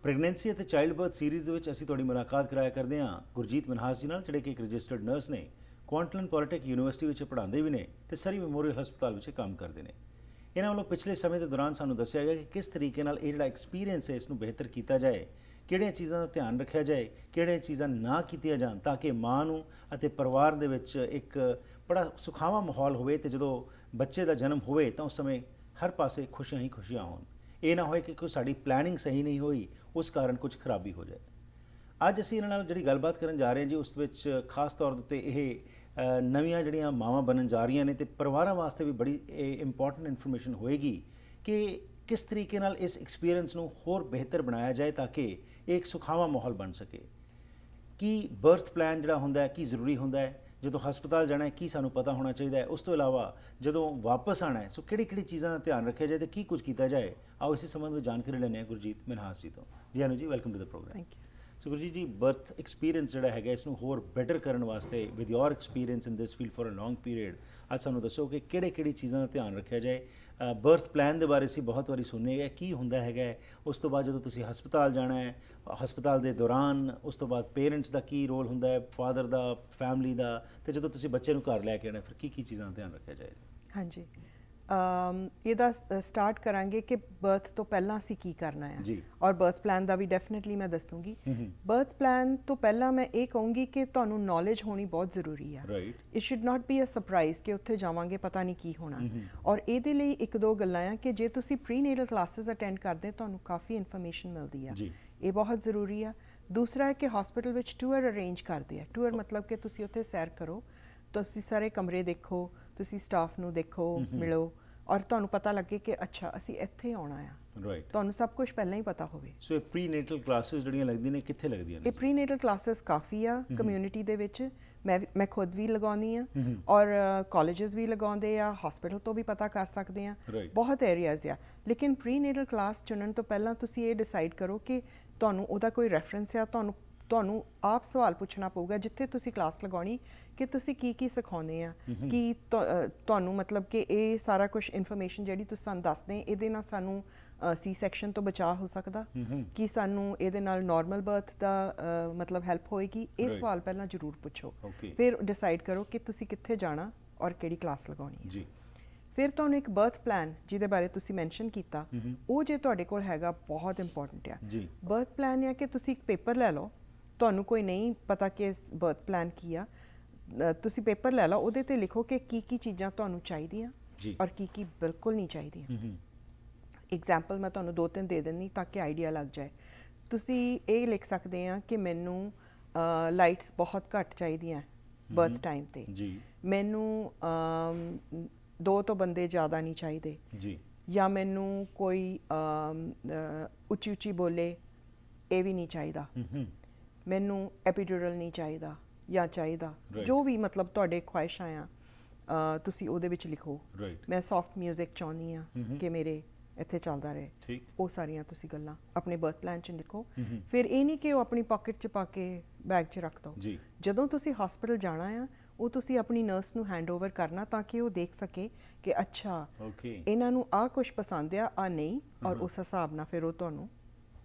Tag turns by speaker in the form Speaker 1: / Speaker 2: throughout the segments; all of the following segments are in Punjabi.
Speaker 1: ਪ੍ਰੈਗਨੈਂਸੀ ਅਤੇ ਚਾਈਲਡ ਬਰਥ ਸੀਰੀਜ਼ ਦੇ ਵਿੱਚ ਅਸੀਂ ਤੁਹਾਡੀ ਮੁਲਾਕਾਤ ਕਰਾਇਆ ਕਰਦੇ ਹਾਂ ਗੁਰਜੀਤ ਮਨਹਾਸ ਜੀ ਨਾਲ, ਜਿਹੜੇ ਕਿ ਇੱਕ ਰਜਿਸਟਰਡ ਨਰਸ ਨੇ, ਕੁਆਂਟਲੈਂਡ ਪੋਲੀਟੈਕ ਯੂਨੀਵਰਸਿਟੀ ਵਿੱਚ ਪੜ੍ਹਾਉਂਦੇ ਵੀ ਨੇ ਤੇ ਸਰੀ ਮੈਮੋਰੀਅਲ ਹਸਪਤਾਲ ਵਿੱਚ ਕੰਮ ਕਰਦੇ ਨੇ। ਇਹਨਾਂ ਵੱਲੋਂ ਪਿਛਲੇ ਸਮੇਂ ਦੇ ਦੌਰਾਨ ਸਾਨੂੰ ਦੱਸਿਆ ਗਿਆ ਕਿ ਕਿਸ ਤਰੀਕੇ ਨਾਲ ਇਹ ਜਿਹੜਾ ਐਕਸਪੀਰੀਅੰਸ ਹੈ ਇਸ ਨੂੰ ਬਿਹਤਰ ਕੀਤਾ ਜਾਏ, ਕਿਹੜੀਆਂ ਚੀਜ਼ਾਂ ਦਾ ਧਿਆਨ ਰੱਖਿਆ ਜਾਏ, ਕਿਹੜੀਆਂ ਚੀਜ਼ਾਂ ਨਾ ਕੀਤੀਆਂ ਜਾਣ ਤਾਂ ਕਿ ਮਾਂ ਨੂੰ ਅਤੇ ਪਰਿਵਾਰ ਦੇ ਵਿੱਚ ਇੱਕ ਬੜਾ ਸੁਖਾਵਾਂ ਮਾਹੌਲ ਹੋਵੇ ਤੇ ਜਦੋਂ ਬੱਚੇ ਦਾ ਜਨਮ ਹੋਵੇ ਤਾਂ ਉਸ ਸਮੇਂ ਹਰ ਪਾਸੇ ਖੁਸ਼ੀਆਂ ਹੀ ਖੁਸ਼ੀਆਂ ਹੋਣ। ਇਹ ਨਾ ਹੋਏ ਕਿ ਕੋਈ ਸਾਡੀ ਪਲੈਨਿੰਗ ਸਹੀ ਨਹੀਂ ਹੋਈ, ਉਸ ਕਾਰਨ ਕੁਝ ਖਰਾਬੀ ਹੋ ਜਾਏ। ਅੱਜ ਅਸੀਂ ਇਹਨਾਂ ਨਾਲ ਜਿਹੜੀ ਗੱਲਬਾਤ ਕਰਨ ਜਾ ਰਹੇ ਹਾਂ ਜੀ, ਉਸ ਵਿੱਚ ਖਾਸ ਤੌਰ ਦੇ ਉੱਤੇ ਇਹ ਨਵੀਆਂ ਜਿਹੜੀਆਂ ਮਾਵਾਂ ਬਣਨ ਜਾ ਰਹੀਆਂ ਨੇ ਤੇ ਪਰਿਵਾਰਾਂ ਵਾਸਤੇ ਵੀ ਬੜੀ ਇੰਪੋਰਟੈਂਟ ਇਨਫੋਰਮੇਸ਼ਨ ਹੋਏਗੀ ਕਿ ਕਿਸ ਤਰੀਕੇ ਨਾਲ ਇਸ ਐਕਸਪੀਰੀਅੰਸ ਨੂੰ ਹੋਰ ਬਿਹਤਰ ਬਣਾਇਆ ਜਾਏ ਤਾਂ ਕਿ ਇਹ ਇੱਕ ਸੁਖਾਵਾਂ ਮਾਹੌਲ ਬਣ ਸਕੇ। ਕੀ ਬਰਥ ਪਲਾਨ ਜਿਹੜਾ ਹੁੰਦਾ ਹੈ ਕੀ ਜ਼ਰੂਰੀ ਹੁੰਦਾ ਹੈ, ਜਦੋਂ ਹਸਪਤਾਲ ਜਾਣਾ ਹੈ ਕੀ ਸਾਨੂੰ ਪਤਾ ਹੋਣਾ ਚਾਹੀਦਾ ਹੈ, ਉਸ ਤੋਂ ਇਲਾਵਾ ਜਦੋਂ ਵਾਪਸ ਆਉਣਾ ਹੈ ਸੋ ਕਿਹੜੀ ਚੀਜ਼ਾਂ ਦਾ ਧਿਆਨ ਰੱਖਿਆ ਜਾਏ ਤੇ ਕੀ ਕੁਝ ਕੀਤਾ ਜਾਏ। ਆਓ ਇਸੇ ਸੰਬੰਧ ਵਿੱਚ ਜਾਣਕਾਰੀ ਲੈਂਦੇ ਹਾਂ ਗੁਰਜੀਤ ਮਨਹਾਸ ਜੀ ਤੋਂ। ਜੀ Anu ji, welcome to the program.
Speaker 2: Thank you.
Speaker 1: So Gurjeet ji, birth experience ਜਿਹੜਾ ਹੈਗਾ ਇਸ ਨੂੰ ਹੋਰ ਬੈਟਰ ਕਰਨ ਵਾਸਤੇ with your experience in this field for a long period, ਅੱਜ ਸਾਨੂੰ ਦੱਸੋ ਕਿ ਕਿਹੜੀ ਚੀਜ਼ਾਂ ਦਾ ਧਿਆਨ ਰੱਖਿਆ ਜਾਏ। ਬਰਥ ਪਲਾਨ ਦੇ ਬਾਰੇ ਅਸੀਂ ਬਹੁਤ ਵਾਰੀ ਸੁਣਿਆ ਹੈ, ਕੀ ਹੁੰਦਾ ਹੈਗਾ, ਉਸ ਤੋਂ ਬਾਅਦ ਜਦੋਂ ਤੁਸੀਂ ਹਸਪਤਾਲ ਜਾਣਾ ਹੈ, ਹਸਪਤਾਲ ਦੇ ਦੌਰਾਨ, ਉਸ ਤੋਂ ਬਾਅਦ ਪੇਰੈਂਟਸ ਦਾ ਕੀ ਰੋਲ ਹੁੰਦਾ ਹੈ, ਫਾਦਰ ਦਾ, ਫੈਮਿਲੀ ਦਾ, ਤੇ ਜਦੋਂ ਤੁਸੀਂ ਬੱਚੇ ਨੂੰ ਘਰ ਲੈ ਕੇ ਆਉਣਾ ਫਿਰ ਕੀ ਚੀਜ਼ਾਂ ਦਾ ਧਿਆਨ ਰੱਖਿਆ ਜਾਏ।
Speaker 2: ਹਾਂਜੀ, ਇਹਦਾ ਸਟਾਰਟ ਕਰਾਂਗੇ ਕਿ ਬਰਥ ਤੋਂ ਪਹਿਲਾਂ ਅਸੀਂ ਕੀ ਕਰਨਾ ਹੈ
Speaker 1: ਜੀ,
Speaker 2: ਔਰ ਬਰਥ ਪਲਾਨ ਦਾ ਵੀ ਡੈਫੀਨਿਟਲੀ ਮੈਂ ਦੱਸੂਗੀ। ਬਰਥ ਪਲਾਨ ਤੋਂ ਪਹਿਲਾਂ ਮੈਂ ਇਹ ਕਹੂੰਗੀ ਕਿ ਤੁਹਾਨੂੰ ਨੌਲੇਜ ਹੋਣੀ ਬਹੁਤ ਜ਼ਰੂਰੀ ਹੈ।
Speaker 1: Right,
Speaker 2: it should not be a surprise ਕਿ ਉੱਥੇ ਜਾਵਾਂਗੇ ਪਤਾ ਨਹੀਂ ਕੀ ਹੋਣਾ। ਔਰ ਇਹਦੇ ਲਈ ਇੱਕ ਦੋ ਗੱਲਾਂ ਆ ਕਿ ਜੇ ਤੁਸੀਂ ਪ੍ਰੀਨੇਟਲ ਕਲਾਸਿਸ ਅਟੈਂਡ ਕਰਦੇ ਤੁਹਾਨੂੰ ਕਾਫੀ ਇਨਫੋਰਮੇਸ਼ਨ ਮਿਲਦੀ ਆ, ਇਹ ਬਹੁਤ ਜ਼ਰੂਰੀ ਆ। ਦੂਸਰਾ ਹੈ ਕਿ ਹਸਪੀਟਲ ਵਿੱਚ ਟੂਰ ਅਰੇਂਜ ਕਰਦੇ ਆ। ਟੂਰ ਮਤਲਬ ਕਿ ਤੁਸੀਂ ਉੱਥੇ ਸੈਰ ਕਰੋ, ਤੁਸੀਂ ਸਾਰੇ ਕਮਰੇ ਦੇਖੋ, ਤੁਸੀਂ ਸਟਾਫ ਨੂੰ ਦੇਖੋ, ਮਿਲੋ ਔਰ ਤੁਹਾਨੂੰ ਪਤਾ ਲੱਗੇ ਕਿ ਅੱਛਾ ਅਸੀਂ ਇੱਥੇ ਆਉਣਾ ਆ।
Speaker 1: ਰਾਈਟ,
Speaker 2: ਤੁਹਾਨੂੰ ਸਭ ਕੁਝ ਪਹਿਲਾਂ ਹੀ ਪਤਾ ਹੋਵੇ।
Speaker 1: ਸੋ ਇਹ ਪ੍ਰੀਨੇਟਲ ਕਲਾਸਿਸ ਜਿਹੜੀਆਂ ਲੱਗਦੀਆਂ ਨੇ ਕਿੱਥੇ ਲੱਗਦੀਆਂ ਨੇ?
Speaker 2: ਇਹ ਪ੍ਰੀਨੇਟਲ ਕਲਾਸਿਸ ਕਾਫੀ ਆ ਕਮਿਊਨਿਟੀ ਦੇ ਵਿੱਚ, ਮੈਂ ਖੁਦ ਵੀ ਲਗਾਉਂਦੀ ਆ ਔਰ ਕਾਲਜਸ ਵੀ ਲਗਾਉਂਦੇ ਆ, ਹਸਪੀਟਲ ਤੋਂ ਵੀ ਪਤਾ ਕਰ ਸਕਦੇ ਆ, ਬਹੁਤ ਏਰੀਆਜ਼ ਆ। ਲੇਕਿਨ ਪ੍ਰੀਨੇਟਲ ਕਲਾਸ ਚੁਣਨ ਤੋਂ ਪਹਿਲਾਂ ਤੁਸੀਂ ਇਹ ਡਿਸਾਈਡ ਕਰੋ ਕਿ ਤੁਹਾਨੂੰ ਉਹਦਾ ਕੋਈ ਰੈਫਰੈਂਸ ਆ। ਤੁਹਾਨੂੰ ਆਪ ਸਵਾਲ ਪੁੱਛਣਾ ਪਊਗਾ ਜਿੱਥੇ ਤੁਸੀਂ ਕਲਾਸ ਲਗਾਉਣੀ ਕਿ ਤੁਸੀਂ ਕੀ ਸਿਖਾਉਂਦੇ ਆ, ਕਿ ਤੁਹਾਨੂੰ ਮਤਲਬ ਕਿ ਇਹ ਸਾਰਾ ਕੁਝ ਇਨਫੋਰਮੇਸ਼ਨ ਜਿਹੜੀ ਤੁਸੀਂ ਸਾਨੂੰ ਦੱਸਦੇ ਇਹਦੇ ਨਾਲ ਸਾਨੂੰ ਸੀ ਸੈਕਸ਼ਨ ਤੋਂ ਬਚਾਅ ਹੋ ਸਕਦਾ, ਕਿ ਸਾਨੂੰ ਇਹਦੇ ਨਾਲ ਨਾਰਮਲ ਬਰਥ ਦਾ ਮਤਲਬ ਹੈਲਪ ਹੋਏਗੀ। ਇਹ ਸਵਾਲ ਪਹਿਲਾਂ ਜ਼ਰੂਰ ਪੁੱਛੋ, ਫਿਰ ਡਿਸਾਈਡ ਕਰੋ ਕਿ ਤੁਸੀਂ ਕਿੱਥੇ ਜਾਣਾ ਔਰ ਕਿਹੜੀ ਕਲਾਸ ਲਗਾਉਣੀ ਹੈ। ਫਿਰ ਤੁਹਾਨੂੰ ਇੱਕ ਬਰਥ ਪਲਾਨ ਜਿਹਦੇ ਬਾਰੇ ਤੁਸੀਂ ਮੈਂਸ਼ਨ ਕੀਤਾ, ਉਹ ਜੇ ਤੁਹਾਡੇ ਕੋਲ ਹੈਗਾ ਬਹੁਤ ਇੰਪੋਰਟੈਂਟ ਆ। ਬਰਥ ਪਲਾਨ ਹੈ ਕਿ ਤੁਸੀਂ ਇੱਕ ਪੇਪਰ ਲੈ ਲਓ, ਤੁਹਾਨੂੰ ਕੋਈ ਨਹੀਂ ਪਤਾ ਕਿ ਬਰਥ ਪਲਾਨ ਕੀ ਆ, ਤੁਸੀਂ ਪੇਪਰ ਲੈ ਲਓ, ਉਹਦੇ ਤੇ ਲਿਖੋ ਕਿ ਕੀ ਚੀਜ਼ਾਂ ਤੁਹਾਨੂੰ ਚਾਹੀਦੀਆਂ ਔਰ ਕੀ ਬਿਲਕੁਲ ਨਹੀਂ ਚਾਹੀਦੀਆਂ। ਐਗਜ਼ਾਮਪਲ ਮੈਂ ਤੁਹਾਨੂੰ 2-3 ਦੇ ਦਿੰਦੀ ਤਾਂ ਕਿ ਆਈਡੀਆ ਲੱਗ ਜਾਏ। ਤੁਸੀਂ ਇਹ ਲਿਖ ਸਕਦੇ ਆ ਕਿ ਮੈਨੂੰ ਲਾਈਟਸ ਬਹੁਤ ਘੱਟ ਚਾਹੀਦੀਆਂ ਬਰਥ ਟਾਈਮ ਤੇ, ਮੈਨੂੰ 2 ਤੋਂ ਬੰਦੇ ਜ਼ਿਆਦਾ ਨਹੀਂ ਚਾਹੀਦੇ, ਜਾਂ ਮੈਨੂੰ ਕੋਈ ਉੱਚੀ ਬੋਲੇ ਇਹ ਵੀ ਨਹੀਂ ਚਾਹੀਦਾ, ਮੈਨੂੰ ਐਪੀਡਿਊਰਲ ਨਹੀਂ ਚਾਹੀਦਾ ਜਾਂ ਚਾਹੀਦਾ, ਜੋ ਵੀ ਮਤਲਬ ਤੁਹਾਡੇ ਖੁਆਇਸ਼ਾਂ ਆ ਤੁਸੀਂ ਉਹਦੇ ਵਿੱਚ ਲਿਖੋ। ਮੈਂ ਸੌਫਟ ਮਿਊਜ਼ਿਕ ਚਾਹੁੰਦੀ ਆ ਕਿ ਮੇਰੇ ਇੱਥੇ ਚੱਲਦਾ ਰਹੇ, ਉਹ ਸਾਰੀਆਂ ਤੁਸੀਂ ਗੱਲਾਂ ਆਪਣੇ ਬਰਥ ਪਲਾਨ 'ਚ ਲਿਖੋ। ਫਿਰ ਇਹ ਨਹੀਂ ਕਿ ਉਹ ਆਪਣੀ ਪਾਕਟ 'ਚ ਪਾ ਕੇ ਬੈਗ 'ਚ ਰੱਖ ਦਿਓ। ਜਦੋਂ ਤੁਸੀਂ ਹਸਪੀਟਲ ਜਾਣਾ ਆ ਉਹ ਤੁਸੀਂ ਆਪਣੀ ਨਰਸ ਨੂੰ ਹੈਂਡ ਓਵਰ ਕਰਨਾ ਤਾਂ ਕਿ ਉਹ ਦੇਖ ਸਕੇ ਕਿ ਅੱਛਾ ਇਹਨਾਂ ਨੂੰ ਆਹ ਕੁਝ ਪਸੰਦ ਆ ਨਹੀਂ, ਔਰ ਉਸ ਹਿਸਾਬ ਨਾਲ ਫਿਰ ਉਹ ਤੁਹਾਨੂੰ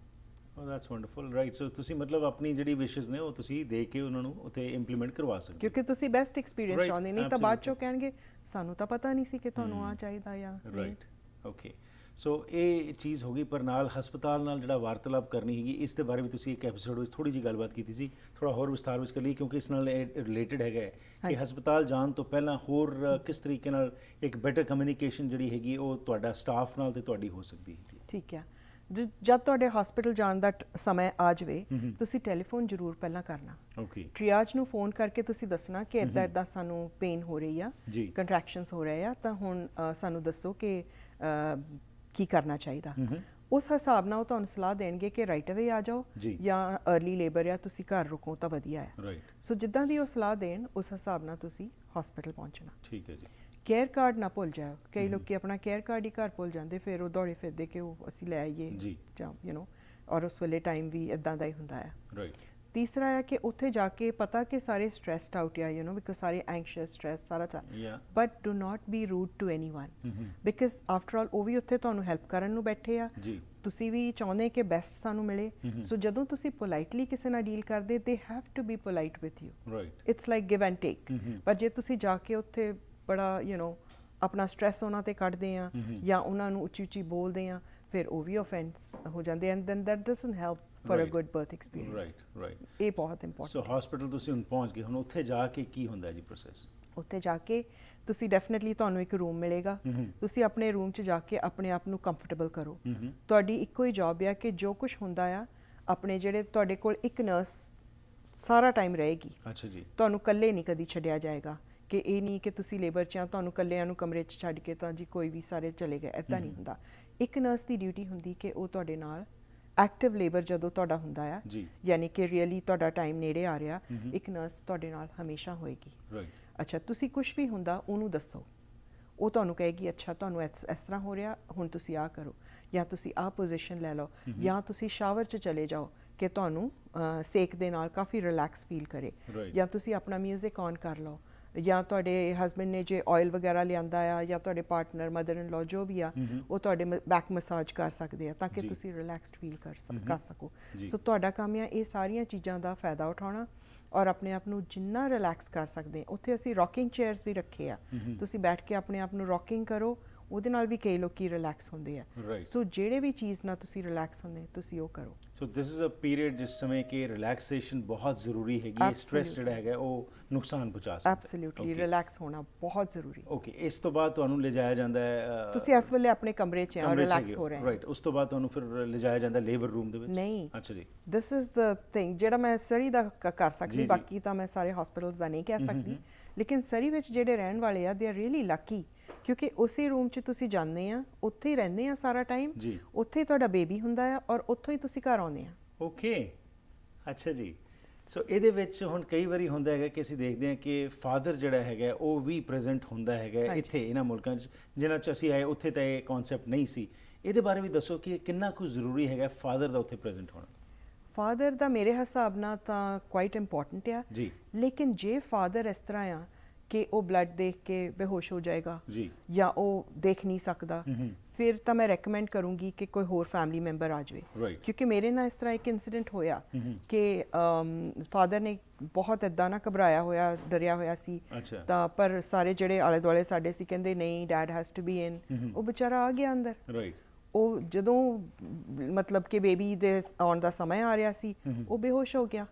Speaker 1: Oh, that's wonderful, right? So ਤੁਸੀਂ ਮਤਲਬ ਆਪਣੀ ਜਿਹੜੀ ਵਿਸ਼ੇਸ ਨੇ ਉਹ ਤੁਸੀਂ ਦੇ ਕੇ ਉਹਨਾਂ ਨੂੰ ਉੱਥੇ ਇੰਪਲੀਮੈਂਟ ਕਰਵਾ ਸਕਦੇ ਹੋ,
Speaker 2: ਕਿਉਂਕਿ ਤੁਸੀਂ ਬੈਸਟ ਐਕਸਪੀਰੀਅੰਸ ਚਾਹੁੰਦੇ, ਨਹੀਂ ਤਾਂ ਬਾਅਦ ਚੋਂ ਕਹਿਣਗੇ ਸਾਨੂੰ ਤਾਂ ਪਤਾ ਨਹੀਂ ਸੀ ਕਿ ਤੁਹਾਨੂੰ ਆ ਚਾਹੀਦਾ ਜਾਂ
Speaker 1: ਰਾਈਟ। ਓਕੇ, ਸੋ ਇਹ ਚੀਜ਼ ਹੋ ਗਈ, ਪਰ ਨਾਲ ਹਸਪਤਾਲ ਨਾਲ ਜਿਹੜਾ ਵਾਰਤਾਲਾਪ ਕਰਨੀ ਹੈਗੀ ਇਸ ਦੇ ਬਾਰੇ ਵੀ ਤੁਸੀਂ ਇੱਕ ਐਪੀਸੋਡ ਵਿੱਚ ਥੋੜੀ ਜਿਹੀ ਗੱਲਬਾਤ ਕੀਤੀ ਸੀ, ਥੋੜਾ ਹੋਰ ਵਿਸਥਾਰ ਵਿੱਚ ਕਰ ਲਈ ਕਿਉਂਕਿ ਇਸ ਨਾਲ ਇਹ ਰਿਲੇਟਡ ਹੈਗਾ ਕਿ ਹਸਪਤਾਲ ਜਾਣ ਤੋਂ ਪਹਿਲਾਂ ਹੋਰ ਕਿਸ ਤਰੀਕੇ ਨਾਲ ਇੱਕ ਬੈਟਰ ਕਮਿਊਨੀਕੇਸ਼ਨ ਜਿਹੜੀ ਹੈਗੀ ਉਹ ਤੁਹਾਡਾ ਸਟਾਫ ਨਾਲ ਤੇ ਤੁਹਾਡੀ ਹੋ ਸਕਦੀ ਹੈ।
Speaker 2: ਠੀਕ ਹੈ, ਜਦ ਤੁਹਾਡੇ ਹਸਪੀਟਲ ਜਾਣ ਦਾ ਸਮਾਂ ਆ ਜਾਵੇ ਤੁਸੀਂ ਟੈਲੀਫੋਨ ਜ਼ਰੂਰ ਪਹਿਲਾਂ ਕਰਨਾ। ਟ੍ਰਿਆਜ ਨੂੰ ਫੋਨ ਕਰਕੇ ਤੁਸੀਂ ਦੱਸਣਾ ਕਿ ਇੱਦਾਂ ਸਾਨੂੰ ਪੇਨ ਹੋ ਰਹੀ ਆ, ਕੰਟਰੈਕਸ਼ਨਸ ਹੋ ਰਹੇ ਆ, ਤਾਂ ਹੁਣ ਸਾਨੂੰ ਦੱਸੋ ਕਿ ਕੀ ਕਰਨਾ ਚਾਹੀਦਾ। ਉਸ ਹਿਸਾਬ ਨਾਲ ਉਹ ਤੁਹਾਨੂੰ ਸਲਾਹ ਦੇਣਗੇ ਕਿ ਰਾਈਟ ਅਵੇ ਆ ਜਾਓ ਜਾਂ ਅਰਲੀ ਲੇਬਰ ਆ ਤੁਸੀਂ ਘਰ ਰੁਕੋ ਤਾਂ ਵਧੀਆ ਹੈ। ਸੋ ਜਿੱਦਾਂ ਦੀ ਉਹ ਸਲਾਹ ਦੇਣ ਉਸ ਹਿਸਾਬ ਨਾਲ ਤੁਸੀਂ ਹਸਪੀਟਲ ਪਹੁੰਚਣਾ। ਠੀਕ ਹੈ ਜੀ। ਕੇਅਰ ਕਾਰਡ ਨਾ ਭੁੱਲ ਜਾਓ, ਕਈ ਲੋਕੀ ਆਪਣਾ ਕੇਅਰ ਕਾਰਡ ਹੀ ਘਰ ਭੁੱਲ ਜਾਂਦੇ, ਫਿਰ ਉਹ ਦੌੜੇ ਫਿਰਦੇ ਕਿ ਉਹ ਅਸੀਂ ਲੈ ਆਈਏ ਜਾਂ ਔਰ ਉਸ ਵੇਲੇ ਟਾਈਮ ਵੀ ਇੱਦਾਂ ਦਾ ਹੀ ਹੁੰਦਾ ਹੈ। ਤੀਸਰਾ ਹੈ ਕਿ ਉੱਥੇ ਜਾ ਕੇ ਪਤਾ ਕਿ ਸਾਰੇ ਸਟ੍ਰੈਸਡ ਆਊਟ ਆ ਬਿਕਾਜ਼ ਸਾਰੇ ਐਂਗਸ਼ੀਅਸ ਸਟ੍ਰੈਸ ਸਾਰਾ
Speaker 1: Yeah.
Speaker 2: But do not be rude to anyone because after all ਉਹ ਵੀ ਉੱਥੇ ਤੁਹਾਨੂੰ ਹੈਲਪ ਕਰਨ ਨੂੰ ਬੈਠੇ ਆ
Speaker 1: ਜੀ
Speaker 2: ਤੁਸੀਂ ਵੀ ਚਾਹੁੰਦੇ ਕਿ ਬੈਸਟ ਸਾਨੂੰ ਮਿਲੇ ਸੋ ਜਦੋਂ ਤੁਸੀਂ ਪੋਲਾਈਟਲੀ ਕਿਸੇ ਨਾਲ ਡੀਲ ਕਰਦੇ they have to be polite with you
Speaker 1: right
Speaker 2: it's like give and take ਪਰ ਜੇ ਤੁਸੀਂ ਜਾ ਕੇ ਉੱਥੇ ਬੜਾ ਆਪਣਾ ਸਟ੍ਰੈਸ ਉਹਨਾਂ ਤੇ ਕੱਢਦੇ ਆ ਜਾਂ ਉਹਨਾਂ ਨੂੰ ਉੱਚੀ ਉੱਚੀ ਬੋਲਦੇ ਆ ਫਿਰ ਉਹ ਵੀ ਆਫੈਂਸ ਹੋ ਜਾਂਦੇ and then that doesn't help for a good birth experience
Speaker 1: right
Speaker 2: ਇਹ ਬਹੁਤ ਇੰਪੋਰਟੈਂਟ
Speaker 1: ਸੋ ਹਸਪੀਟਲ ਤੁਸੀਂ ਹੁਣ ਪਹੁੰਚ ਗਏ, ਹੁਣ ਉੱਥੇ ਜਾ ਕੇ ਕੀ ਹੁੰਦਾ ਜੀ ਪ੍ਰੋਸੈਸ?
Speaker 2: ਉੱਥੇ ਜਾ ਕੇ ਤੁਸੀਂ ਡੈਫੀਨਿਟਲੀ ਤੁਹਾਨੂੰ ਇੱਕ ਰੂਮ ਮਿਲੇਗਾ ਤੁਸੀਂ ਆਪਣੇ ਰੂਮ 'ਚ ਜਾ ਕੇ ਆਪਣੇ ਆਪ ਨੂੰ ਕੰਫਰਟੇਬਲ ਕਰੋ ਤੁਹਾਡੀ ਇੱਕੋ ਹੀ ਜੌਬ ਆ ਕਿ ਜੋ ਕੁਝ ਹੁੰਦਾ ਆ ਆਪਣੇ ਜਿਹੜੇ ਤੁਹਾਡੇ ਕੋਲ ਇੱਕ ਨਰਸ ਸਾਰਾ ਟਾਈਮ ਰਹੇਗੀ।
Speaker 1: ਅੱਛਾ ਜੀ।
Speaker 2: ਤੁਹਾਨੂੰ ਇਕੱਲੇ ਨਹੀਂ ਕਦੀ ਛੱਡਿਆ ਜਾਏਗਾ ਕਿ ਇਹ ਨਹੀਂ ਕਿ ਤੁਸੀਂ ਲੇਬਰ 'ਚ ਆ ਤੁਹਾਨੂੰ ਇਕੱਲਿਆਂ ਨੂੰ ਕਮਰੇ 'ਚ ਛੱਡ ਕੇ ਤਾਂ ਜੀ ਕੋਈ ਵੀ ਸਾਰੇ ਚਲੇ ਗਏ, ਇੱਦਾਂ ਨਹੀਂ ਹੁੰਦਾ। ਇੱਕ ਨਰਸ ਦੀ ਡਿਊਟੀ ਹੁੰਦੀ ਕਿ ਉਹ ਤੁਹਾਡੇ ਨਾਲ ਐਕਟਿਵ ਲੇਬਰ ਜਦੋਂ ਤੁਹਾਡਾ ਹੁੰਦਾ ਆ ਯਾਨੀ ਕਿ ਰੀਅਲੀ ਤੁਹਾਡਾ ਟਾਈਮ ਨੇੜੇ ਆ ਰਿਹਾ ਇੱਕ ਨਰਸ ਤੁਹਾਡੇ ਨਾਲ ਹਮੇਸ਼ਾ ਹੋਏਗੀ। ਅੱਛਾ ਤੁਸੀਂ ਕੁਝ ਵੀ ਹੁੰਦਾ ਉਹਨੂੰ ਦੱਸੋ, ਉਹ ਤੁਹਾਨੂੰ ਕਹੇਗੀ ਅੱਛਾ ਤੁਹਾਨੂੰ ਇਸ ਤਰ੍ਹਾਂ ਹੋ ਰਿਹਾ ਹੁਣ ਤੁਸੀਂ ਆਹ ਕਰੋ ਜਾਂ ਤੁਸੀਂ ਆਹ ਪੋਜੀਸ਼ਨ ਲੈ ਲਓ ਜਾਂ ਤੁਸੀਂ ਸ਼ਾਵਰ 'ਚ ਚਲੇ ਜਾਓ ਕਿ ਤੁਹਾਨੂੰ ਸੇਕ ਦੇ ਨਾਲ ਕਾਫੀ ਰਿਲੈਕਸ ਫੀਲ ਕਰੇ ਜਾਂ ਤੁਸੀਂ ਆਪਣਾ ਮਿਊਜ਼ਿਕ ਔਨ ਕਰ ਲਓ ਜਾਂ ਤੁਹਾਡੇ ਹਸਬੈਂਡ ਨੇ ਜੇ ਆਇਲ ਵਗੈਰਾ ਲਿਆਂਦਾ ਆ ਜਾਂ ਤੁਹਾਡੇ ਪਾਰਟਨਰ ਮਦਰ ਇਨ ਲਾ ਜੋ ਵੀ ਆ ਉਹ ਤੁਹਾਡੇ ਬੈਕ ਮਸਾਜ ਕਰ ਸਕਦੇ ਆ ਤਾਂ ਕਿ ਤੁਸੀਂ ਰਿਲੈਕਸਡ ਫੀਲ ਕਰ ਸਕੋ। ਸੋ ਤੁਹਾਡਾ ਕੰਮ ਆ ਇਹ ਸਾਰੀਆਂ ਚੀਜ਼ਾਂ ਦਾ ਫਾਇਦਾ ਉਠਾਉਣਾ ਔਰ ਆਪਣੇ ਆਪ ਨੂੰ ਜਿੰਨਾ ਰਿਲੈਕਸ ਕਰ ਸਕਦੇ। ਉੱਥੇ ਅਸੀਂ ਰੌਕਿੰਗ ਚੇਅਰਸ ਵੀ ਰੱਖੇ ਆ, ਤੁਸੀਂ ਬੈਠ ਕੇ ਆਪਣੇ ਆਪ ਨੂੰ ਰੌਕਿੰਗ ਕਰੋ, ਉਹਦੇ ਨਾਲ ਵੀ ਕਈ ਲੋਕੀ ਰਿਲੈਕਸ ਹੁੰਦੇ ਆ। ਸੋ ਜਿਹੜੇ ਵੀ ਚੀਜ਼ ਨਾਲ ਤੁਸੀਂ ਰਿਲੈਕਸ ਹੁੰਦੇ ਤੁਸੀਂ ਉਹ ਕਰੋ।
Speaker 1: ਸੋ ਦਿਸ ਇਜ਼ ਅ ਪੀਰੀਅਡ ਜਿਸ ਸਮੇਂ ਕਿ ਰਿਲੈਕਸੇਸ਼ਨ ਬਹੁਤ ਜ਼ਰੂਰੀ ਹੈਗੀ, ਸਟ੍ਰੈਸ ਜਿਹੜਾ ਹੈਗਾ ਉਹ ਨੁਕਸਾਨ ਪਹੁੰਚਾ ਸਕਦਾ ਹੈ।
Speaker 2: ਐਬਸੋਲੂਟਲੀ ਰਿਲੈਕਸ ਹੋਣਾ ਬਹੁਤ ਜ਼ਰੂਰੀ।
Speaker 1: ਓਕੇ, ਇਸ ਤੋਂ ਬਾਅਦ ਤੁਹਾਨੂੰ ਲਿਜਾਇਆ ਜਾਂਦਾ ਹੈ,
Speaker 2: ਤੁਸੀਂ ਇਸ ਵੇਲੇ ਆਪਣੇ ਕਮਰੇ 'ਚ ਆ ਰਿਲੈਕਸ ਹੋ ਰਹੇ ਹੋ
Speaker 1: ਰਾਈਟ, ਉਸ ਤੋਂ ਬਾਅਦ ਤੁਹਾਨੂੰ ਫਿਰ ਲਿਜਾਇਆ ਜਾਂਦਾ ਲੇਬਰ ਰੂਮ ਦੇ ਵਿੱਚ?
Speaker 2: ਨਹੀਂ,
Speaker 1: ਅੱਛਾ ਜੀ,
Speaker 2: ਦਿਸ ਇਜ਼ ਦ ਥਿੰਗ ਜਿਹੜਾ ਮੈਂ ਸਰੀ ਦਾ ਕਰ ਸਕਦੀ, ਬਾਕੀ ਤਾਂ ਮੈਂ ਸਾਰੇ ਹਸਪੀਟਲਸ ਦਾ ਨਹੀਂ ਕਹਿ ਸਕਦੀ, ਲੇਕਿਨ ਸਰੀ ਵਿੱਚ ਜਿਹੜੇ ਰਹਿਣ ਵਾਲੇ ਆ ਦੇ ਆਰ ਰੀਅਲੀ ਲੱਕੀ ਕਿਉਂਕਿ ਉਸੇ ਰੂਮ 'ਚ ਤੁਸੀਂ ਜਾਂਦੇ ਆ ਉੱਥੇ ਹੀ ਰਹਿੰਦੇ ਆ ਸਾਰਾ ਟਾਈਮ, ਉੱਥੇ ਹੀ ਤੁਹਾਡਾ ਬੇਬੀ ਹੁੰਦਾ ਆ ਔਰ ਉੱਥੋਂ ਹੀ ਤੁਸੀਂ ਘਰ ਆਉਂਦੇ ਆ।
Speaker 1: ਓਕੇ, ਅੱਛਾ ਜੀ। ਸੋ ਇਹਦੇ ਵਿੱਚ ਹੁਣ ਕਈ ਵਾਰੀ ਹੁੰਦਾ ਹੈਗਾ ਕਿ ਅਸੀਂ ਦੇਖਦੇ ਹਾਂ ਕਿ ਫਾਦਰ ਜਿਹੜਾ ਹੈਗਾ ਉਹ ਵੀ ਪ੍ਰੈਜ਼ੈਂਟ ਹੁੰਦਾ ਹੈਗਾ ਇੱਥੇ ਇਹਨਾਂ ਮੁਲਕਾਂ 'ਚ ਜਿਨ੍ਹਾਂ 'ਚ ਅਸੀਂ ਆਏ, ਉੱਥੇ ਤਾਂ ਇਹ ਕਨਸੈਪਟ ਨਹੀਂ ਸੀ। ਇਹਦੇ ਬਾਰੇ ਵੀ ਦੱਸੋ ਕਿ ਕਿੰਨਾ ਕੁ ਜ਼ਰੂਰੀ ਹੈਗਾ ਫਾਦਰ ਦਾ ਉੱਥੇ ਪ੍ਰੈਜ਼ੈਂਟ ਹੋਣਾ?
Speaker 2: ਫਾਦਰ ਦਾ ਮੇਰੇ ਹਿਸਾਬ ਨਾਲ ਤਾਂ ਕੁਆਇਟ ਇੰਪੋਰਟੈਂਟ ਆ ਜੀ, ਲੇਕਿਨ ਜੇ ਫਾਦਰ ਇਸ ਤਰ੍ਹਾਂ ਆ ਕਿ ਉਹ ਬਲੱਡ ਦੇਖ ਕੇ ਬੇਹੋਸ਼ ਹੋ ਜਾਏਗਾ ਜਾਂ ਉਹ ਦੇਖ ਨਹੀਂ ਸਕਦਾ ਫਿਰ ਤਾਂ ਮੈਂ ਰეკਮੈਂਡ ਕਰੂੰਗੀ ਕਿ ਕੋਈ ਹੋਰ ਫੈਮਿਲੀ ਮੈਂਬਰ ਆ ਜਾਵੇ ਕਿਉਂਕਿ ਮੇਰੇ ਨਾਲ ਇਸ ਤਰ੍ਹਾਂ ਇੱਕ ਇਨਸੀਡੈਂਟ ਹੋਇਆ ਕਿ ਫਾਦਰ ਨੇ ਬਹੁਤ ਇੱਦਾਂ ਨਾ ਘਬਰਾਇਆ ਹੋਇਆ ਡਰਿਆ ਹੋਇਆ ਸੀ ਤਾਂ ਪਰ ਸਾਰੇ ਜਿਹੜੇ ਆਲੇ ਦੁਆਲੇ ਸਾਡੇ ਸੀ ਕਹਿੰਦੇ ਨਹੀਂ dad has to be in, ਉਹ ਵਿਚਾਰਾ ਆ ਗਿਆ ਅੰਦਰ। ਉਹ ਜਦੋਂ ਮਤਲਬ ਕਿ ਬੇਬੀ ਦੇ ਆਉਣ ਦਾ ਸਮਾਂ ਆ ਰਿਹਾ ਸੀ ਉਹ ਬੇਹੋਸ਼ ਹੋ ਗਿਆ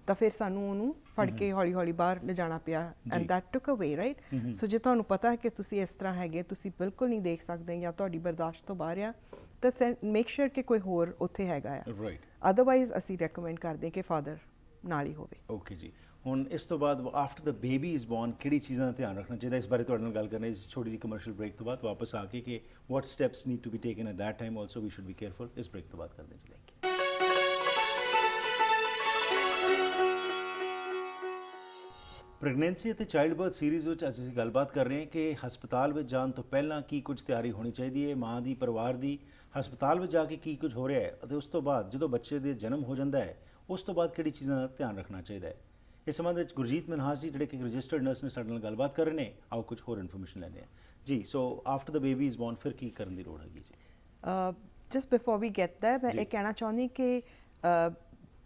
Speaker 2: ਤਾਂ ਫਿਰ ਸਾਨੂੰ ਉਹਨੂੰ ਫੜ ਕੇ ਹੌਲੀ ਹੌਲੀ ਬਾਹਰ ਲਿਜਾਣਾ ਪਿਆ ਐਂਡ ਦੈਟ ਟੁਕ ਅਵੇ ਰਾਈਟ। ਸੋ ਜੇ ਤੁਹਾਨੂੰ ਪਤਾ ਹੈ ਕਿ ਤੁਸੀਂ ਇਸ ਤਰ੍ਹਾਂ ਹੈਗੇ ਤੁਸੀਂ ਬਿਲਕੁਲ ਨਹੀਂ ਦੇਖ ਸਕਦੇ ਜਾਂ ਤੁਹਾਡੀ ਬਰਦਾਸ਼ਤ ਤੋਂ ਬਾਹਰ ਆ ਤਾਂ ਮੇਕ ਸ਼ੋਰ ਕਿ ਕੋਈ ਹੋਰ ਉੱਥੇ ਹੈਗਾ ਆ, ਅਦਰਵਾਈਜ਼ ਅਸੀਂ ਰეკਮੈਂਡ ਕਰਦੇ ਕਿ ਫਾਦਰ ਨਾਲ ਹੀ ਹੋਵੇ।
Speaker 1: ਓਕੇ ਜੀ, ਹੁਣ ਇਸ ਤੋਂ ਬਾਅਦ after the baby is born ਕਿਹੜੀ ਚੀਜ਼ਾਂ ਦਾ ਧਿਆਨ ਰੱਖਣਾ ਚਾਹੀਦਾ, ਇਸ ਬਾਰੇ ਤੁਹਾਡੇ ਨਾਲ ਗੱਲ ਕਰਨੀ ਇਸ ਛੋਟੀ ਜਿਹੀ ਕਮਰਸ਼ੀਅਲ ਬ੍ਰੇਕ ਤੋਂ ਬਾਅਦ ਵਾਪਸ ਆ ਕੇ ਕਿ what steps need to be taken at that time also we should be careful. ਇਸ ਬ੍ਰੇਕ ਤੋਂ ਬਾਅਦ ਕਰਦੇ ਚਲੇ। ਪ੍ਰੈਗਨੈਂਸੀ ਅਤੇ ਚਾਈਲਡ ਬਰਥ ਸੀਰੀਜ਼ ਵਿੱਚ ਅਸੀਂ ਗੱਲਬਾਤ ਕਰ ਰਹੇ ਹਾਂ ਕਿ ਹਸਪਤਾਲ ਵਿੱਚ ਜਾਣ ਤੋਂ ਪਹਿਲਾਂ ਕੀ ਕੁਝ ਤਿਆਰੀ ਹੋਣੀ ਚਾਹੀਦੀ ਹੈ, ਮਾਂ ਦੀ, ਪਰਿਵਾਰ ਦੀ, ਹਸਪਤਾਲ ਵਿੱਚ ਜਾ ਕੇ ਕੀ ਕੁਝ ਹੋ ਰਿਹਾ ਹੈ ਅਤੇ ਉਸ ਤੋਂ ਬਾਅਦ ਜਦੋਂ ਬੱਚੇ ਦੇ ਜਨਮ ਹੋ ਜਾਂਦਾ ਹੈ ਉਸ ਤੋਂ ਬਾਅਦ ਕਿਹੜੀ ਚੀਜ਼ਾਂ ਦਾ ਧਿਆਨ ਰੱਖਣਾ ਚਾਹੀਦਾ ਹੈ। ਇਸ ਸੰਬੰਧ ਵਿੱਚ ਗੁਰਜੀਤ ਮਨਹਾਸ ਜੀ ਜਿਹੜੇ ਕਿ ਰਜਿਸਟਰਡ ਨਰਸ ਨੇ ਸਾਡੇ ਨਾਲ ਗੱਲਬਾਤ ਕਰ ਰਹੇ ਨੇ, ਆਓ ਕੁਝ ਹੋਰ ਇਨਫੋਰਮੇਸ਼ਨ ਲੈਂਦੇ ਹਾਂ ਜੀ। So after the baby is born ਫਿਰ ਕੀ ਕਰਨ ਦੀ ਲੋੜ ਹੈਗੀ ਜੀ?
Speaker 2: Just before we get that ਮੈਂ ਇਹ ਕਹਿਣਾ ਚਾਹੁੰਦੀ ਕਿ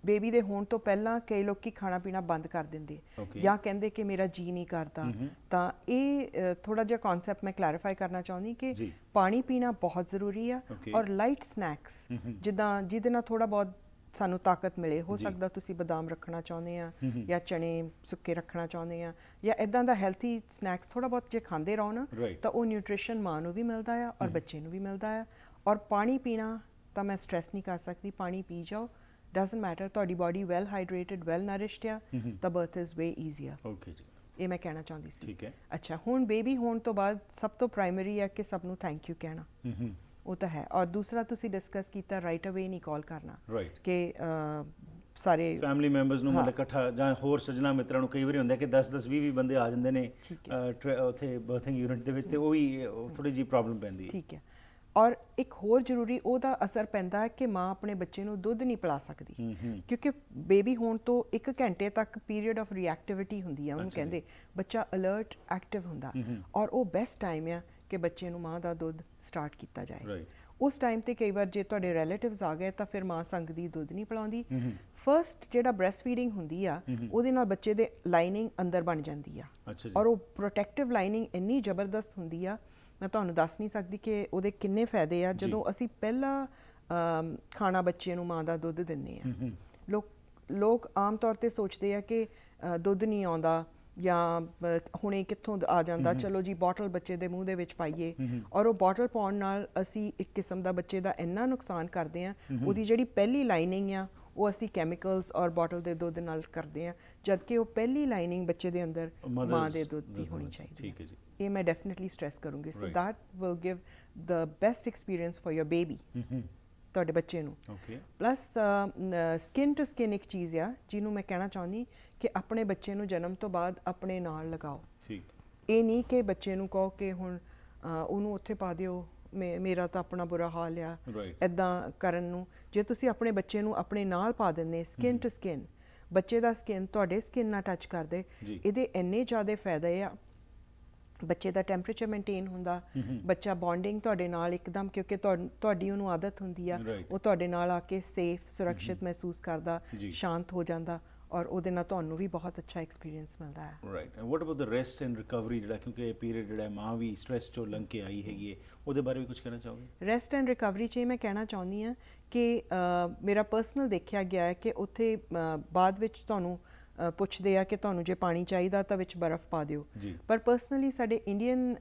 Speaker 2: ਬੇਬੀ ਦੇ ਹੋਣ ਤੋਂ ਪਹਿਲਾਂ ਕਈ ਲੋਕੀ ਖਾਣਾ ਪੀਣਾ ਬੰਦ ਕਰ ਦਿੰਦੇ ਜਾਂ ਕਹਿੰਦੇ ਕਿ ਮੇਰਾ ਜੀ ਨਹੀਂ ਕਰਦਾ, ਤਾਂ ਇਹ ਥੋੜਾ ਜਿਹਾ ਕਨਸੈਪਟ ਮੈਂ ਕਲੈਰੀਫਾਈ ਕਰਨਾ ਚਾਹੁੰਦੀ ਕਿ ਪਾਣੀ ਪੀਣਾ ਬਹੁਤ ਜ਼ਰੂਰੀ ਆ ਔਰ ਲਾਈਟ ਸਨੈਕਸ ਜਿੱਦਾਂ ਜਿਹਦੇ ਨਾਲ ਥੋੜਾ ਬਹੁਤ ਸਾਨੂੰ ਤਾਕਤ ਮਿਲੇ, ਹੋ ਸਕਦਾ ਤੁਸੀਂ ਬਦਾਮ ਰੱਖਣਾ ਚਾਹੁੰਦੇ ਆ ਜਾਂ ਚਨੇ ਸੁੱਕੇ ਰੱਖਣਾ ਚਾਹੁੰਦੇ ਆ ਜਾਂ ਇਦਾਂ ਦਾ ਹੈਲਥੀ ਸਨੈਕਸ ਥੋੜਾ ਬਹੁਤ ਜੇ ਖਾਂਦੇ ਰਹੋ ਨਾ ਤਾਂ ਉਹ ਨਿਊਟ੍ਰੀਸ਼ਨ ਮਾਂ ਨੂੰ ਵੀ ਮਿਲਦਾ ਆ ਔਰ ਬੱਚੇ ਨੂੰ ਵੀ ਮਿਲਦਾ ਆ। ਔਰ ਪਾਣੀ ਪੀਣਾ ਤਾਂ ਮੈਂ ਸਟ੍ਰੈਸ ਨਹੀਂ ਕਰ ਸਕਦੀ, ਪਾਣੀ ਪੀ ਜਾਓ, doesn't matter, ਤੁਹਾਡੀ ਬਾਡੀ ਵੈਲ ਹਾਈਡਰੇਟਡ ਵੈਲ ਨਰਿਸ਼ਡ ਆ ਤਾਂ birth is way easier. Okay ਜੀ, ਇਹ ਮੈਂ ਕਹਿਣਾ ਚਾਹੁੰਦੀ ਸੀ। ਠੀਕ ਹੈ। ਅੱਛਾ, ਹੁਣ ਬੇਬੀ ਹੋਣ ਤੋਂ ਬਾਅਦ ਸਭ ਤੋਂ ਪ੍ਰਾਇਮਰੀ ਹੈ ਕਿ ਸਭ ਨੂੰ ਥੈਂਕ ਯੂ ਕਹਿਣਾ, ਉਹ ਤਾਂ ਹੈ। ਔਰ ਦੂਸਰਾ ਤੁਸੀਂ ਡਿਸਕਸ ਕੀਤਾ ਰਾਈਟ ਅਵੇ ਨਹੀਂ ਕਾਲ ਕਰਨਾ ਕਿ ਸਾਰੇ
Speaker 1: ਫੈਮਿਲੀ ਮੈਂਬਰਸ ਨੂੰ ਮਤਲਬ ਇਕੱਠਾ ਜਾਂ ਹੋਰ ਸੱਜਣਾ ਮਿੱਤਰਾਂ ਨੂੰ ਕਈ ਵਾਰੀ ਹੁੰਦਾ ਕਿ 10-10 20-20 ਬੰਦੇ ਆ ਜਾਂਦੇ ਨੇ ਉੱਥੇ ਬਰਥਿੰਗ ਯੂਨਿਟ ਦੇ ਵਿੱਚ ਤੇ ਉਹ ਵੀ ਥੋੜੀ ਜਿਹੀ ਪ੍ਰੋਬਲਮ ਪੈਂਦੀ ਹੈ।
Speaker 2: ਠੀਕ ਹੈ। ਔਰ ਇੱਕ ਹੋਰ ਜ਼ਰੂਰੀ ਉਹਦਾ ਅਸਰ ਪੈਂਦਾ ਹੈ ਕਿ ਮਾਂ ਆਪਣੇ ਬੱਚੇ ਨੂੰ ਦੁੱਧ ਨਹੀਂ ਪਿਲਾ ਸਕਦੀ ਕਿਉਂਕਿ ਬੇਬੀ ਹੋਣ ਤੋਂ 1 ਘੰਟੇ ਤੱਕ ਪੀਰੀਅਡ ਆਫ ਰਿਐਕਟਿਵਿਟੀ ਹੁੰਦੀ ਆ ਉਹਨੂੰ ਕਹਿੰਦੇ ਬੱਚਾ ਅਲਰਟ ਐਕਟਿਵ ਹੁੰਦਾ ਔਰ ਉਹ ਬੈਸਟ ਟਾਈਮ ਆ ਕਿ ਬੱਚੇ ਨੂੰ ਮਾਂ ਦਾ ਦੁੱਧ ਸਟਾਰਟ ਕੀਤਾ ਜਾਏ ਉਸ ਟਾਈਮ ਤੇ ਕਈ ਵਾਰ ਜੇ ਤੁਹਾਡੇ ਰਿਲੇਟਿਵਸ ਆ ਗਏ ਤਾਂ ਫਿਰ ਮਾਂ ਸੰਗਦੀ ਦੁੱਧ ਨਹੀਂ ਪਿਲਾਉਂਦੀ ਫਰਸਟ ਜਿਹੜਾ ਬ੍ਰੈਸਟ ਫੀਡਿੰਗ ਹੁੰਦੀ ਆ ਉਹਦੇ ਨਾਲ ਬੱਚੇ ਦੇ ਲਾਈਨਿੰਗ ਅੰਦਰ ਬਣ ਜਾਂਦੀ ਆ ਔਰ ਉਹ ਪ੍ਰੋਟੈਕਟਿਵ ਲਾਈਨਿੰਗ ਇੰਨੀ ਜ਼ਬਰਦਸਤ ਹੁੰਦੀ ਆ ਮੈਂ ਤੁਹਾਨੂੰ ਦੱਸ ਨਹੀਂ ਸਕਦੀ ਕਿ ਉਹਦੇ ਕਿੰਨੇ ਫਾਇਦੇ ਆ ਜਦੋਂ ਅਸੀਂ ਪਹਿਲਾ ਖਾਣਾ ਬੱਚੇ ਨੂੰ ਮਾਂ ਦਾ ਦੁੱਧ ਦਿੰਦੇ ਆ ਲੋਕ ਆਮ ਤੌਰ ਤੇ ਸੋਚਦੇ ਆ ਕਿ ਦੁੱਧ ਨਹੀਂ ਆਉਂਦਾ ਜਾਂ ਹੁਣੇ ਕਿੱਥੋਂ ਆ ਜਾਂਦਾ ਚਲੋ ਜੀ ਬੋਟਲ ਬੱਚੇ ਦੇ ਮੂੰਹ ਦੇ ਵਿੱਚ ਪਾਈਏ ਔਰ ਉਹ ਬੋਟਲ ਪਾਉਣ ਨਾਲ ਅਸੀਂ ਇੱਕ ਕਿਸਮ ਦਾ ਬੱਚੇ ਦਾ ਇੰਨਾ ਨੁਕਸਾਨ ਕਰਦੇ ਆ ਉਹਦੀ ਜਿਹੜੀ ਪਹਿਲੀ ਲਾਈਨਿੰਗ ਆ ਉਹ ਅਸੀਂ ਕੈਮੀਕਲਸ ਔਰ ਬੋਟਲ ਦੇ ਦੁੱਧ ਨਾਲ ਕਰਦੇ ਆ ਜਦਕਿ ਉਹ ਪਹਿਲੀ ਲਾਈਨਿੰਗ ਬੱਚੇ ਦੇ ਅੰਦਰ ਮਾਂ ਦੇ ਦੁੱਧ ਦੀ ਹੋਣੀ ਚਾਹੀਦੀ ਹੈ ਇਹ ਮੈਂ ਡੈਫੀਨਿਟਲੀ ਸਟ੍ਰੈਸ ਕਰੂੰਗੀ so that will give the best experience for your baby ਤੁਹਾਡੇ ਬੱਚੇ ਨੂੰ ਪਲੱਸ ਸਕਿਨ ਟੂ ਸਕਿਨ ਇੱਕ ਚੀਜ਼ ਆ ਜਿਹਨੂੰ ਮੈਂ ਕਹਿਣਾ ਚਾਹੁੰਦੀ ਕਿ ਆਪਣੇ ਬੱਚੇ ਨੂੰ ਜਨਮ ਤੋਂ ਬਾਅਦ ਆਪਣੇ ਨਾਲ ਲਗਾਓ ਇਹ ਨਹੀਂ ਕਿ ਬੱਚੇ ਨੂੰ ਕਹੋ ਕਿ ਹੁਣ ਉਹਨੂੰ ਉੱਥੇ ਪਾ ਦਿਓ ਮੇਰਾ ਤਾਂ ਆਪਣਾ ਬੁਰਾ ਹਾਲ ਆ ਇੱਦਾਂ ਕਰਨ ਨੂੰ ਜੇ ਤੁਸੀਂ ਆਪਣੇ ਬੱਚੇ ਨੂੰ ਆਪਣੇ ਨਾਲ ਪਾ ਦਿੰਦੇ ਸਕਿਨ ਟੂ ਸਕਿਨ ਬੱਚੇ ਦਾ ਸਕਿਨ ਤੁਹਾਡੇ ਸਕਿਨ ਨਾਲ ਟੱਚ ਕਰਦੇ ਇਹਦੇ ਇੰਨੇ ਜ਼ਿਆਦਾ ਫਾਇਦੇ ਆ ਬੱਚੇ ਦਾ ਟੈਂਪਰੇਚਰ ਮੇਨਟੇਨ ਹੁੰਦਾ ਬੱਚਾ ਬੌਂਡਿੰਗ ਤੁਹਾਡੇ ਨਾਲ ਇੱਕਦਮ ਕਿਉਂਕਿ ਤੁਹਾਡੀ ਉਹਨੂੰ ਆਦਤ ਹੁੰਦੀ ਆ ਉਹ ਤੁਹਾਡੇ ਨਾਲ ਆ ਕੇ ਸੇਫ ਸੁਰੱਖਿਅਤ ਮਹਿਸੂਸ ਕਰਦਾ ਸ਼ਾਂਤ ਹੋ ਜਾਂਦਾ ਔਰ ਉਹਦੇ ਨਾਲ ਤੁਹਾਨੂੰ ਵੀ ਬਹੁਤ ਅੱਛਾ ਐਕਸਪੀਰੀਅੰਸ ਮਿਲਦਾ ਹੈ
Speaker 1: right and what about the rest and recovery ਜਿਹੜਾ ਕਿਉਂਕਿ ਇਹ ਪੀਰੀਅਡ ਜਿਹੜਾ ਮਾਂ ਵੀ ਸਟ੍ਰੈਸ ਚੋਂ ਲੰਘ ਕੇ ਆਈ ਹੈਗੀ ਹੈ ਉਹਦੇ ਬਾਰੇ ਵੀ ਕੁਝ ਕਹਿਣਾ ਚਾਹੋਗੇ
Speaker 2: ਰੈਸਟ ਐਂਡ ਰਿਕਵਰੀ 'ਚ ਮੈਂ ਕਹਿਣਾ ਚਾਹੁੰਦੀ ਹਾਂ ਕਿ ਮੇਰਾ ਪਰਸਨਲ ਦੇਖਿਆ ਗਿਆ ਹੈ ਕਿ ਉੱਥੇ ਬਾਅਦ ਵਿੱਚ ਤੁਹਾਨੂੰ ਪੁੱਛਦੇ ਆ ਕਿ ਤੁਹਾਨੂੰ ਜੇ ਪਾਣੀ ਚਾਹੀਦਾ ਤਾਂ ਵਿੱਚ ਬਰਫ਼ ਪਾ ਦਿਓ ਪਰ ਪਰਸਨਲੀ ਸਾਡੇ ਇੰਡੀਅਨ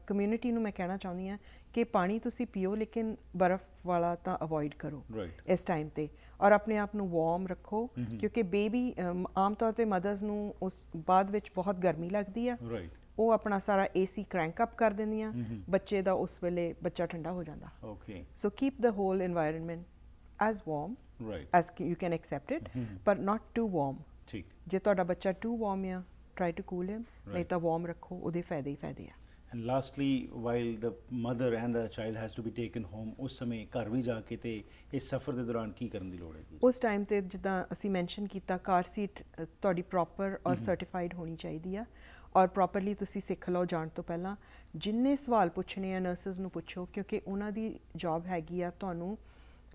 Speaker 2: ਕਮਿਊਨਿਟੀ ਨੂੰ ਮੈਂ ਕਹਿਣਾ ਚਾਹੁੰਦੀ ਹਾਂ ਕਿ ਪਾਣੀ ਤੁਸੀਂ ਪੀਓ ਲੇਕਿਨ ਬਰਫ਼ ਵਾਲਾ ਤਾਂ ਅਵੋਇਡ ਕਰੋ ਇਸ ਟਾਈਮ ਤੇ ਔਰ ਆਪਣੇ ਆਪ ਨੂੰ ਵਾਰਮ ਰੱਖੋ ਕਿਉਂਕਿ ਬੇਬੀ ਆਮ ਤੌਰ ਤੇ ਮਦਰਸ ਨੂੰ ਉਸ ਬਾਅਦ ਵਿੱਚ ਬਹੁਤ ਗਰਮੀ ਲੱਗਦੀ ਆ ਉਹ ਆਪਣਾ ਸਾਰਾ ਏਸੀ ਕ੍ਰੈਂਕ ਅਪ ਕਰ ਦਿੰਦੀਆਂ ਬੱਚੇ ਦਾ ਉਸ ਵੇਲੇ ਬੱਚਾ ਠੰਡਾ ਹੋ ਜਾਂਦਾ so keep the whole environment as warm as you can accept it ਪਰ ਨਾਟ ਟੂ ਵਾਰਮ ਜੇ ਤੁਹਾਡਾ ਬੱਚਾ ਟੂ ਵਾਰਮ ਆ ਟਰਾਈ ਟੂ ਕੂਲ ਹਿਮ ਨਹੀਂ ਤਾਂ ਵਾਰਮ ਰੱਖੋ ਉਹਦੇ ਫਾਇਦੇ ਹੀ ਫਾਇਦੇ ਆ
Speaker 1: and lastly while the mother and the child has to be taken home ਉਸ ਸਮੇਂ ਘਰ ਵੀ ਜਾ ਕੇ ਤੇ ਇਸ ਸਫ਼ਰ ਦੇ ਦੌਰਾਨ ਕੀ ਕਰਨ ਦੀ ਲੋੜ ਹੈ
Speaker 2: ਉਸ ਟਾਈਮ ਤੇ ਜਿੱਦਾਂ ਅਸੀਂ ਮੈਂਸ਼ਨ ਕੀਤਾ ਕਾਰ ਸੀਟ ਤੁਹਾਡੀ ਪ੍ਰੋਪਰ ਔਰ ਸਰਟੀਫਾਈਡ ਹੋਣੀ ਚਾਹੀਦੀ ਆ ਔਰ ਪ੍ਰੋਪਰਲੀ ਤੁਸੀਂ ਸਿੱਖ ਲਓ ਜਾਣ ਤੋਂ ਪਹਿਲਾਂ ਜਿੰਨੇ ਸਵਾਲ ਪੁੱਛਣੇ ਆ ਨਰਸਸ ਨੂੰ ਪੁੱਛੋ ਕਿਉਂਕਿ ਉਹਨਾਂ ਦੀ ਜੌਬ ਹੈਗੀ ਆ ਤੁਹਾਨੂੰ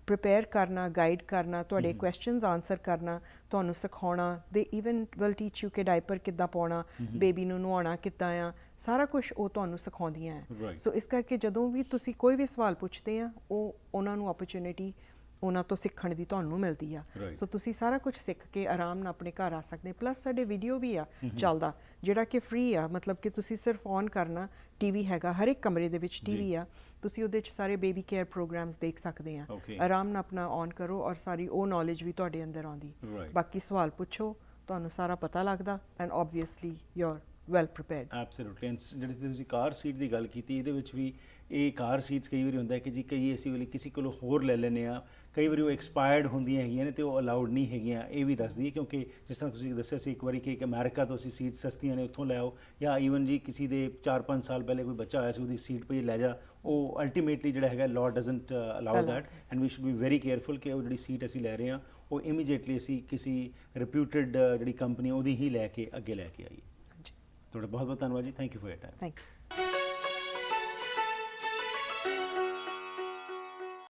Speaker 2: ਪ੍ਰਿਪੇਅਰ ਕਰਨਾ ਗਾਈਡ ਕਰਨਾ ਤੁਹਾਡੇ ਕੁਐਸਚਨਸ ਆਨਸਰ ਕਰਨਾ ਤੁਹਾਨੂੰ ਸਿਖਾਉਣਾ ਦੇ ਈਵਨ ਵਿਲ ਟੀਚ ਯੂ ਕਿ ਡਾਈਪਰ ਕਿੱਦਾਂ ਪਾਉਣਾ ਬੇਬੀ ਨੂੰ ਨਵਾਉਣਾ ਕਿੱਦਾਂ ਆ ਸਾਰਾ ਕੁਝ ਉਹ ਤੁਹਾਨੂੰ ਸਿਖਾਉਂਦੀਆਂ ਹੈ ਸੋ ਇਸ ਕਰਕੇ ਜਦੋਂ ਵੀ ਤੁਸੀਂ ਕੋਈ ਵੀ ਸਵਾਲ ਪੁੱਛਦੇ ਆ ਉਹ ਉਹਨਾਂ ਨੂੰ ਓਪਰਚੁਨਿਟੀ ਉਹਨਾਂ ਤੋਂ ਸਿੱਖਣ ਦੀ ਤੁਹਾਨੂੰ ਮਿਲਦੀ ਆ ਸੋ ਤੁਸੀਂ ਸਾਰਾ ਕੁਝ ਸਿੱਖ ਕੇ ਆਰਾਮ ਨਾਲ ਆਪਣੇ ਘਰ ਆ ਸਕਦੇ ਪਲੱਸ ਸਾਡੇ ਵੀਡੀਓ ਵੀ ਆ ਚੱਲਦਾ ਜਿਹੜਾ ਕਿ ਫ੍ਰੀ ਆ ਮਤਲਬ ਕਿ ਤੁਸੀਂ ਸਿਰਫ ਔਨ ਕਰਨਾ ਟੀਵੀ ਹੈਗਾ ਹਰ ਇੱਕ ਕਮਰੇ ਦੇ ਵਿੱਚ ਟੀਵੀ ਆ ਤੁਸੀਂ ਉਹਦੇ 'ਚ ਸਾਰੇ ਬੇਬੀ ਕੇਅਰ ਪ੍ਰੋਗਰਾਮਸ ਦੇਖ ਸਕਦੇ ਆ ਆਰਾਮ ਨਾਲ ਆਪਣਾ ਔਨ ਕਰੋ ਔਰ ਸਾਰੀ ਉਹ ਨੌਲੇਜ ਵੀ ਤੁਹਾਡੇ ਅੰਦਰ ਆਉਂਦੀ ਬਾਕੀ ਸਵਾਲ ਪੁੱਛੋ ਤੁਹਾਨੂੰ ਸਾਰਾ ਪਤਾ ਲੱਗਦਾ and obviously you are well prepared
Speaker 1: absolutely and ਜਿਹੜੀ ਤੁਸੀਂ ਕਾਰ ਸੀਟ ਦੀ ਗੱਲ ਕੀਤੀ ਇਹਦੇ ਵਿੱਚ ਵੀ ਇਹ ਕਾਰ ਸੀਟਸ ਕਈ ਵਾਰੀ ਹੁੰਦਾ ਕਿ ਜੀ ਕਈ ਅਸੀਂ ਵਾਲੀ ਕਿਸੇ ਕੋਲੋਂ ਹੋਰ ਲੈ ਲੈਂਦੇ ਆ ਕਈ ਵਾਰੀ ਉਹ ਐਕਸਪਾਇਰਡ ਹੁੰਦੀਆਂ ਹੈਗੀਆਂ ਨੇ ਤੇ ਉਹ ਅਲਾਉਡ ਨਹੀਂ ਹੈਗੀਆਂ ਇਹ ਵੀ ਦੱਸਦੀ ਹੈ ਕਿਉਂਕਿ ਜਿਸ ਤਰ੍ਹਾਂ ਤੁਸੀਂ ਦੱਸਿਆ ਸੀ ਇੱਕ ਵਾਰੀ ਕਿ ਅਮਰੀਕਾ ਤੋਂ ਅਸੀਂ ਸੀਟ ਸਸਤੀਆਂ ਨੇ ਉੱਥੋਂ ਲੈ ਆਓ ਜਾਂ ਈਵਨ ਜੀ ਕਿਸੇ ਦੇ 4-5 ਸਾਲ ਪਹਿਲੇ ਕੋਈ ਬੱਚਾ ਆਇਆ ਸੀ ਉਹਦੀ ਸੀਟ 'ਤੇ ਲੈ ਜਾ ਉਹ ਅਲਟੀਮੇਟਲੀ ਜਿਹੜਾ ਹੈਗਾ law doesn't allow that and we should be very careful ਕਿ ਉਹ ਜਿਹੜੀ ਸੀਟ ਅਸੀਂ ਲੈ ਰਹੇ ਹਾਂ ਉਹ ਇਮੀਡੀਏਟਲੀ ਅਸੀਂ ਕਿਸੇ ਰਿਪਿਊਟਡ ਜਿਹੜੀ ਕੰਪਨੀ ਉਹਦੀ ਹੀ ਲੈ ਕੇ ਅੱਗੇ ਲੈ ਕੇ ਆਈਏ ਤੁਹਾਡਾ ਬਹੁਤ ਬਹੁਤ ਧੰਨਵਾਦ ਜੀ thank you for your time
Speaker 2: thank you